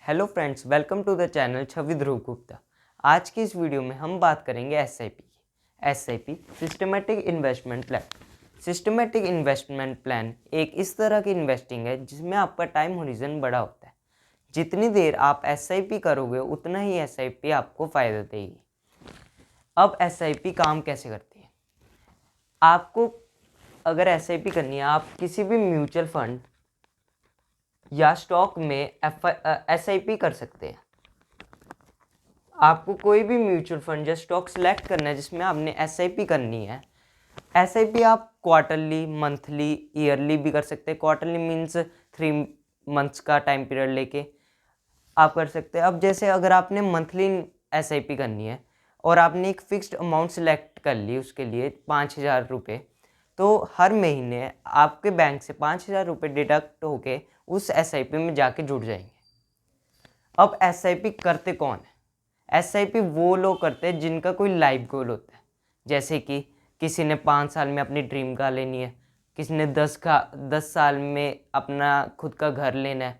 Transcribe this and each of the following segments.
Hello friends, welcome to the channel Chhavi Dhruv Gupta. आज की इस वीडियो में हम बात करेंगे एसआईपी की। SIP systematic investment plan. Systematic investment plan एक इस तरह की इन्वेस्टिंग है जिसमें आपका टाइम होरिजन बड़ा होता है। जितनी देर आप एसआईपी करोगे उतना ही एसआईपी आपको फ़ायदा देगी। अब एसआईपी काम कैसे करती है? आपको अगर एसआईपी करनी है, आप किसी भी म्यूचुअल फंड या स्टॉक में एसआईपी कर सकते हैं। आपको कोई भी म्यूचुअल फंड या स्टॉक सेलेक्ट करना है जिसमें आपने एसआईपी करनी है। एसआईपी आप क्वार्टरली, मंथली, ईयरली भी कर सकते हैं। क्वार्टरली मीन्स 3 मंथ्स का टाइम पीरियड लेके आप कर सकते हैं। अब जैसे अगर आपने मंथली एसआईपी करनी है और आपने एक फिक्स्ड अमाउंट सेलेक्ट कर ली उसके लिए 5,000 रुपये, तो हर महीने आपके बैंक से 5,000 रुपये डिडक्ट होके उस एसआईपी में जाके जुड़ जाएंगे। अब एसआईपी करते कौन है? एसआईपी वो लोग करते हैं जिनका कोई लाइफ गोल होता है। जैसे कि किसी ने 5 साल में अपनी ड्रीम कार लेनी है, किसी ने 10 साल में अपना खुद का घर लेना है,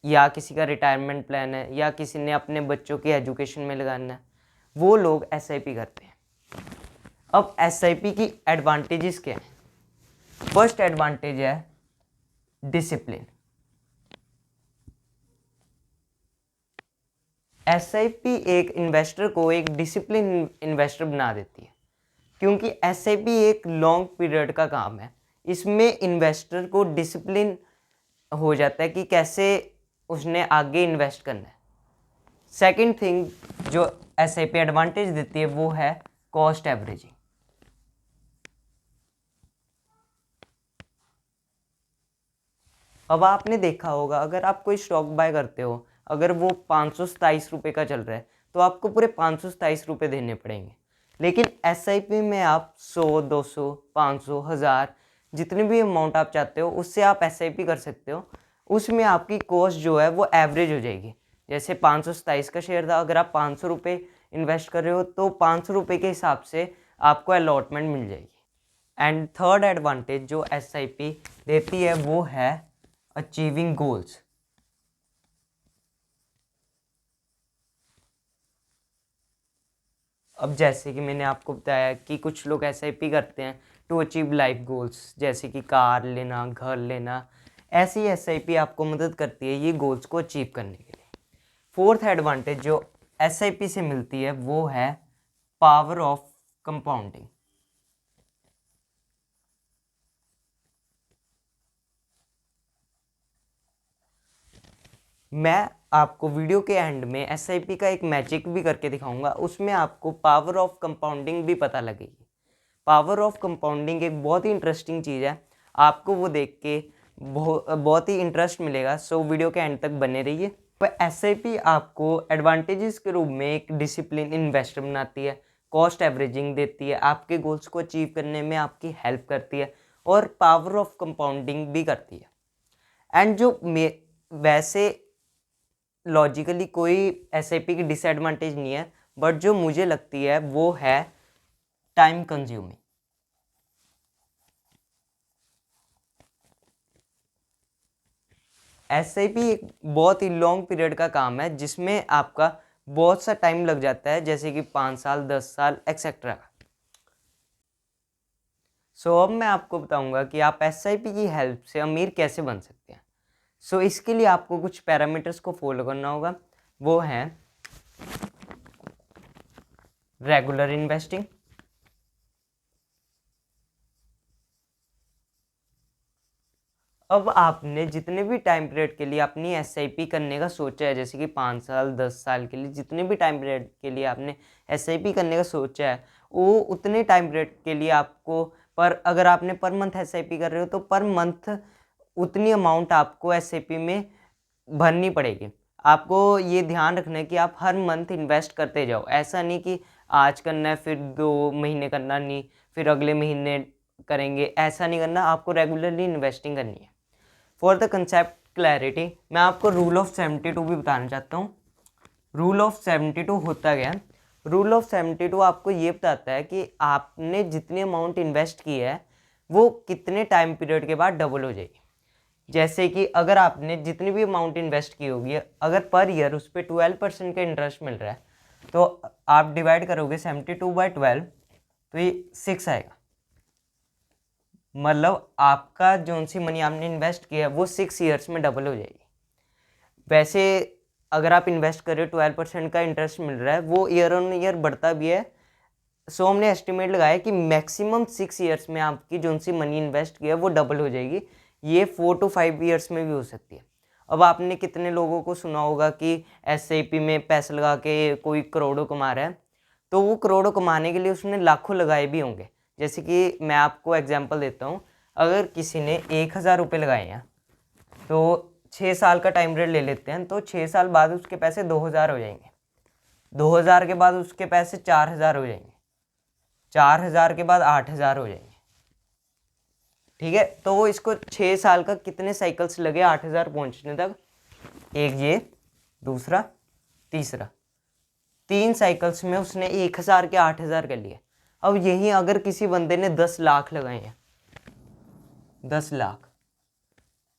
या किसी का रिटायरमेंट प्लान है, या किसी ने अपने बच्चों की एजुकेशन में लगाना है। वो लोग एसआईपी करते हैं। अब एसआईपी की एडवांटेजेस क्या हैं? फर्स्ट एडवांटेज है डिसिप्लिन। एसआईपी एक इन्वेस्टर को एक डिसिप्लिन इन्वेस्टर बना देती है, क्योंकि एसआईपी एक लॉन्ग पीरियड का काम है। इसमें इन्वेस्टर को डिसिप्लिन हो जाता है कि कैसे उसने आगे इन्वेस्ट करना है। सेकंड थिंग जो एसआईपी एडवांटेज देती है वो है कॉस्ट एवरेजिंग। अब आपने देखा होगा, अगर आप कोई स्टॉक बाय करते हो, अगर वो 527 रुपये का चल रहा है तो आपको पूरे 527 रुपये देने पड़ेंगे। लेकिन एसआईपी में आप 100, 200, 500, 1000 जितनी भी अमाउंट आप चाहते हो उससे आप एसआईपी कर सकते हो। उसमें आपकी कॉस्ट जो है वो एवरेज हो जाएगी। जैसे 527 का शेयर था, अगर आप 500 रुपये इन्वेस्ट कर रहे हो तो 500 रुपये के हिसाब से आपको अलॉटमेंट मिल जाएगी। एंड थर्ड एडवांटेज जो एसआईपी देती है वो है अचीविंग गोल्स। अब जैसे कि मैंने आपको बताया कि कुछ लोग एसआईपी करते हैं टू अचीव लाइफ गोल्स, जैसे कि कार लेना, घर लेना। ऐसी एसआईपी आपको मदद करती है ये गोल्स को अचीव करने के लिए। फोर्थ एडवांटेज जो एसआईपी से मिलती है वो है पावर ऑफ कंपाउंडिंग। मैं आपको वीडियो के एंड में एसआईपी का एक मैजिक भी करके दिखाऊंगा, उसमें आपको पावर ऑफ कंपाउंडिंग भी पता लगेगी। पावर ऑफ कंपाउंडिंग एक बहुत ही इंटरेस्टिंग चीज़ है, आपको वो देख के बहुत ही इंटरेस्ट मिलेगा। सो वीडियो के एंड तक बने रहिए। तो एसआईपी आपको एडवांटेजेस के रूप में एक डिसिप्लिन इन्वेस्टर बनाती है, कॉस्ट एवरेजिंग देती है, आपके गोल्स को अचीव करने में आपकी हेल्प करती है, और पावर ऑफ कंपाउंडिंग भी करती है। एंड जो वैसे लॉजिकली कोई एसआईपी की डिसएडवांटेज नहीं है, बट जो मुझे लगती है वो है टाइम कंज्यूमिंग। एसआईपी एक बहुत ही लॉन्ग पीरियड का काम है जिसमें आपका बहुत सा टाइम लग जाता है, जैसे कि 5 साल, 10 साल एक्सेट्रा। सो अब मैं आपको बताऊंगा कि आप एसआईपी की हेल्प से अमीर कैसे बन सकते हैं। सो इसके लिए आपको कुछ पैरामीटर्स को फॉलो करना होगा। वो हैं रेगुलर इन्वेस्टिंग, अब आपने जितने भी टाइम पीरियड के लिए अपनी एसआईपी करने का सोचा है, जैसे कि 5 साल, 10 साल के लिए, जितने भी टाइम पीरियड के लिए आपने एसआईपी करने का सोचा है वो उतने टाइम पीरियड के लिए आपको, पर अगर आपने पर मंथ एसआईपी कर रहे हो तो पर मंथ उतनी अमाउंट आपको एसआईपी में भरनी पड़ेगी। आपको ये ध्यान रखना है कि आप हर मंथ इन्वेस्ट करते जाओ। ऐसा नहीं कि आज करना है फिर 2 महीने करना नहीं, फिर अगले महीने करेंगे, ऐसा नहीं करना। आपको रेगुलरली इन्वेस्टिंग करनी है। फॉर द कंसेप्ट क्लैरिटी मैं आपको रूल ऑफ 72 भी बताना चाहता हूँ। रूल ऑफ 72 होता गया, रूल ऑफ 72 आपको ये बताता है कि आपने जितनी अमाउंट इन्वेस्ट की है वो कितने टाइम पीरियड के बाद डबल हो जाएगी। जैसे कि अगर आपने जितनी भी अमाउंट इन्वेस्ट की होगी, अगर पर ईयर उस पर 12% का इंटरेस्ट मिल रहा है, तो आप डिवाइड करोगे 72/12, तो ये 6 आएगा। मतलब आपका जो सी मनी आपने इन्वेस्ट किया है वो 6 ईयर्स में डबल हो जाएगी। वैसे अगर आप इन्वेस्ट कर रहे हो 12% का इंटरेस्ट मिल रहा है, वो ईयर ऑन ईयर बढ़ता भी है। सो हमने एस्टिमेट लगाया कि मैक्सिमम 6 ईयर्स में आपकी जो सी मनी इन्वेस्ट किया है वो डबल हो जाएगी। ये 4 to 5 ईयर्स में भी हो सकती है। अब आपने कितने लोगों को सुना होगा कि SIP में पैसे लगा के कोई करोड़ों कमा रहा है, तो वो करोड़ों कमाने के लिए उसने लाखों लगाए भी होंगे। जैसे कि मैं आपको एग्जांपल देता हूँ, अगर किसी ने 1000 रुपये लगाए हैं, तो 6 साल का टाइम पीरियड ले लेते हैं, तो 6 साल बाद उसके पैसे 2000 हो जाएंगे, 2000 के बाद उसके पैसे 4000 हो जाएंगे, 4000 के बाद 8000 हो जाएंगे। ठीक है, तो वो इसको 6 साल का कितने साइकिल्स लगे 8000 पहुंचने तक, एक ये, दूसरा, तीसरा, 3 साइकिल्स में उसने 1000 के 8000 कर लिए। अब यही अगर किसी बंदे ने 10 लाख लगाए हैं, 10 लाख,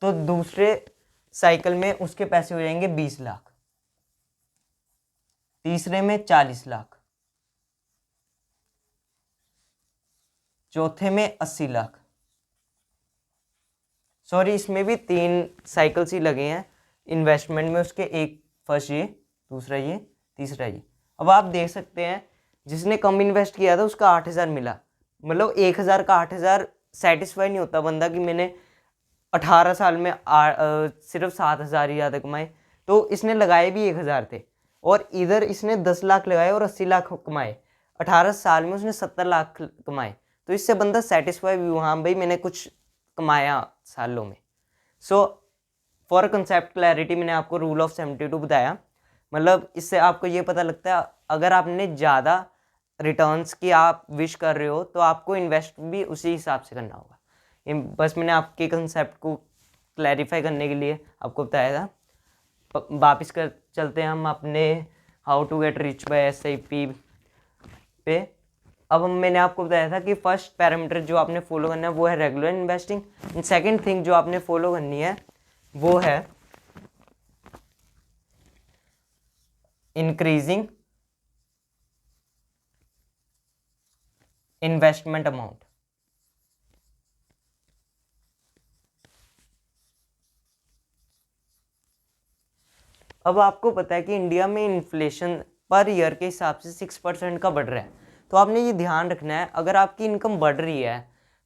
तो दूसरे साइकिल में उसके पैसे हो जाएंगे 20 लाख, तीसरे में 40 लाख, चौथे में 80 लाख। सॉरी, इसमें भी 3 साइकिल्स ही लगे हैं इन्वेस्टमेंट में उसके, एक फर्स्ट ये, दूसरा ये, तीसरा ये। अब आप देख सकते हैं जिसने कम इन्वेस्ट किया था उसका 8000 मिला। मतलब 1000 का 8000 सेटिस्फाई नहीं होता बंदा कि मैंने 18 साल में सिर्फ 7000 ही ज़्यादा कमाए। तो इसने लगाए भी 1000 थे, और इधर इसने 10 लाख लगाए और 80 लाख कमाए। 18 साल में उसने 70 लाख कमाए, तो इससे बंदा सेटिस्फाई भी हुआ, हाँ भाई मैंने कुछ कमाया सालों में। सो फॉर कंसेप्ट क्लैरिटी मैंने आपको रूल ऑफ 72 बताया। मतलब इससे आपको ये पता लगता है अगर आपने ज़्यादा रिटर्न्स की आप विश कर रहे हो तो आपको इन्वेस्ट भी उसी हिसाब से करना होगा। बस मैंने आपके कंसेप्ट को क्लैरिफाई करने के लिए आपको बताया था। वापस कर चलते हैं हम अपने how to get rich by SIP पे। अब मैंने आपको बताया था कि फर्स्ट पैरामीटर जो आपने फॉलो करना है वो है रेगुलर इन्वेस्टिंग। सेकंड थिंग जो आपने फॉलो करनी है वो है इंक्रीजिंग इन्वेस्टमेंट अमाउंट। अब आपको पता है कि इंडिया में इन्फ्लेशन पर ईयर के हिसाब से 6% का बढ़ रहा है, तो आपने ये ध्यान रखना है अगर आपकी इनकम बढ़ रही है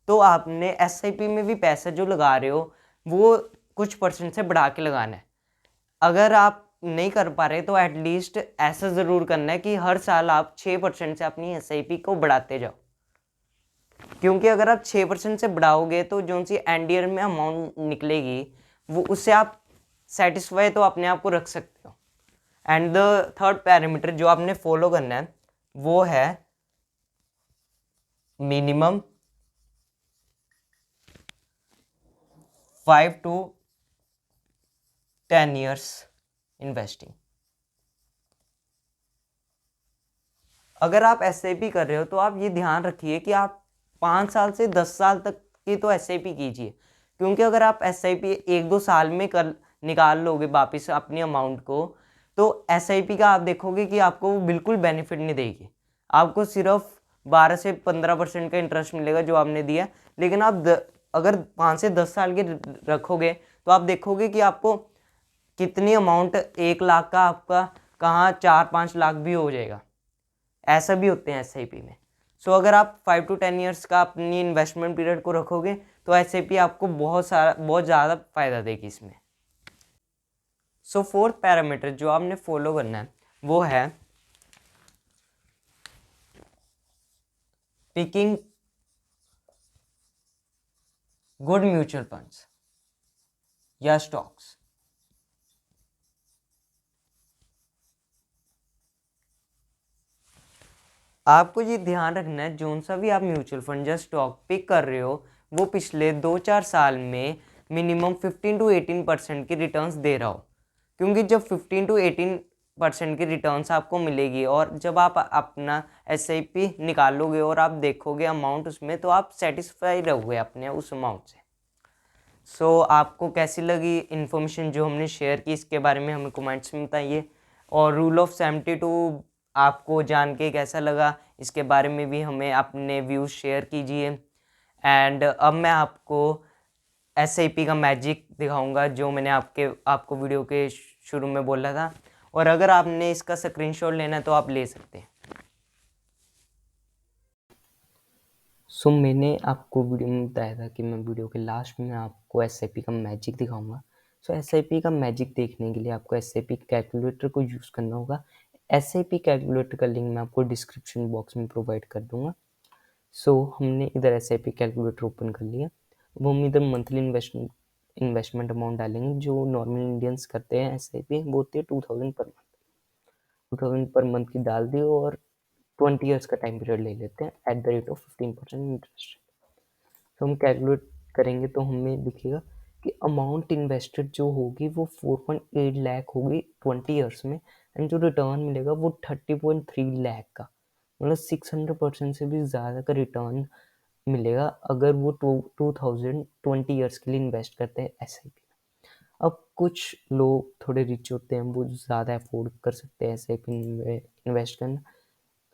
तो आपने SIP में भी पैसा जो लगा रहे हो वो कुछ परसेंट से बढ़ा के लगाना है। अगर आप नहीं कर पा रहे तो एटलीस्ट ऐसा ज़रूर करना है कि हर साल आप 6% से अपनी SIP को बढ़ाते जाओ, क्योंकि अगर आप 6% से बढ़ाओगे तो जो सी एंड ईयर में अमाउंट निकलेगी वो उससे आप सेटिस्फाई तो अपने आप को रख सकते हो। एंड द थर्ड पैरामीटर जो आपने फॉलो करना है वो है मिनिमम 5 to 10 years इन्वेस्टिंग। अगर आप SIP कर रहे हो तो आप ये ध्यान रखिए कि आप 5 साल से 10 साल तक की तो SIP कीजिए, क्योंकि अगर आप SIP 1-2 साल में कर निकाल लोगे वापस अपनी अमाउंट को, तो SIP का आप देखोगे कि आपको वो बिल्कुल बेनिफिट नहीं देगी। आपको सिर्फ 12 से 15% का इंटरेस्ट मिलेगा जो आपने दिया। लेकिन आप अगर 5 से 10 साल के रखोगे तो आप देखोगे कि आपको कितनी अमाउंट, 1 लाख का आपका कहाँ 4-5 लाख भी हो जाएगा। ऐसा भी होते हैं SIP में। सो अगर आप 5 to 10 ईयर्स का अपनी इन्वेस्टमेंट पीरियड को रखोगे तो SIP आपको बहुत ज़्यादा फ़ायदा देगी इसमें। सो फोर्थ पैरामीटर जो आपने फॉलो करना है वो है पिकिंग गुड म्यूचुअल फंड्स या स्टॉक्स। आपको ये ध्यान रखना है जो सा भी आप म्यूचुअल फंड या स्टॉक पिक कर रहे हो वो पिछले 2-4 साल में मिनिमम 15 to 18% की रिटर्न्स दे रहा हो, क्योंकि जब 15 to 18% की रिटर्न्स आपको मिलेगी और जब आप अपना SIP निकालोगे और आप देखोगे अमाउंट उसमें, तो आप सेटिस्फाई रहोगे अपने उस अमाउंट से। आपको कैसी लगी इन्फॉर्मेशन जो हमने शेयर की, इसके बारे में हमें कमेंट्स में बताइए। और रूल ऑफ 72 आपको जान के कैसा लगा, इसके बारे में भी हमें अपने व्यूज़ शेयर कीजिए। एंड अब मैं आपको SIP का मैजिक दिखाऊंगा जो मैंने आपको वीडियो के शुरू में बोला था, और अगर आपने इसका स्क्रीनशॉट लेना है तो आप ले सकते हैं। मैंने आपको वीडियो में बताया था कि मैं वीडियो के लास्ट में आपको SIP का मैजिक दिखाऊंगा। SIP का मैजिक देखने के लिए आपको SIP कैलकुलेटर को यूज़ करना होगा। SIP कैलकुलेटर का लिंक मैं आपको डिस्क्रिप्शन बॉक्स में प्रोवाइड कर दूंगा। हमने इधर SIP कैलकुलेटर ओपन कर लिया। वो हम इधर मंथली इन्वेस्टमेंट अमाउंट डालेंगे जो नॉर्मल इंडियंस करते हैं। SIP वो होती है 2000 पर मंथ। 2000 पर मंथ की डाल दी और 20 ईयर्स का टाइम पीरियड ले लेते हैं at the rate of 15% interest. हम कैलकुलेट करेंगे तो हमें दिखेगा कि अमाउंट इन्वेस्टेड जो होगी वो 4.8 लाख होगी 20 ईयर्स में, एंड जो रिटर्न मिलेगा वो 30.3 लाख का, मतलब 600% से भी ज़्यादा का रिटर्न मिलेगा अगर वो 2020 ईयर्स के लिए इन्वेस्ट करते हैं SIP। अब कुछ लोग थोड़े रिच होते हैं, वो ज़्यादा अफोर्ड कर सकते हैं SIP इन्वेस्ट करना।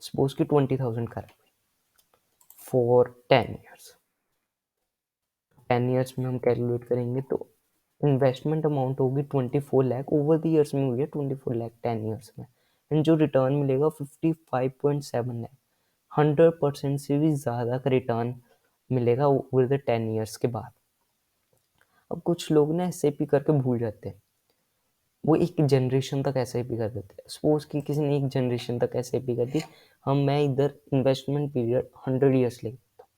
सपोज कि 20,000 कर फॉर 10 ईयर्स। 10 ईयर्स में हम कैलकुलेट करेंगे तो इन्वेस्टमेंट अमाउंट होगी 24 लाख, ओवर द ईयर्स में हुई है 24 लाख 10 ईयर्स में, एंड जो रिटर्न मिलेगा 55.7 लाख। 100% से भी ज़्यादा का रिटर्न मिलेगा ओवर द 10 ईयर्स के बाद। अब कुछ लोग ना SIP करके भूल जाते हैं, वो एक जनरेशन तक SIP कर देते हैं। सपोज कि किसी ने एक जनरेशन तक SIP कर दी, मैं इधर इन्वेस्टमेंट पीरियड 100 ईयर्स ले देता हूँ।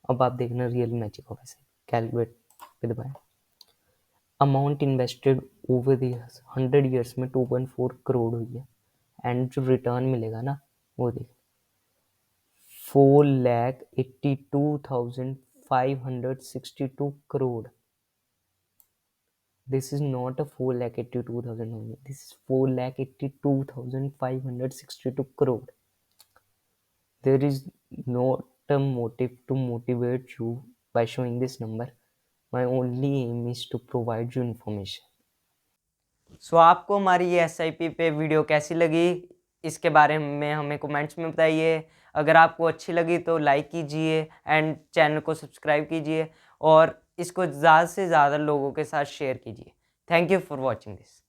अब आप देखना real magic of SIP। Calculate पे दबाएं। Amount invested over the years 100 years में 2.4 करोड़ हुई है, एंड जो रिटर्न मिलेगा ना वो देख 4,82,562 crore. This is not a 4,82,000 only. This is 4,82,562 crore. There is not a motive to motivate you by showing this number. My only aim is to provide you information. आपको हमारी ये SIP पे video कैसी लगी, इसके बारे में हमें कमेंट्स में बताइए। अगर आपको अच्छी लगी तो लाइक कीजिए एंड चैनल को सब्सक्राइब कीजिए, और इसको ज़्यादा से ज़्यादा लोगों के साथ शेयर कीजिए। Thank you for watching this.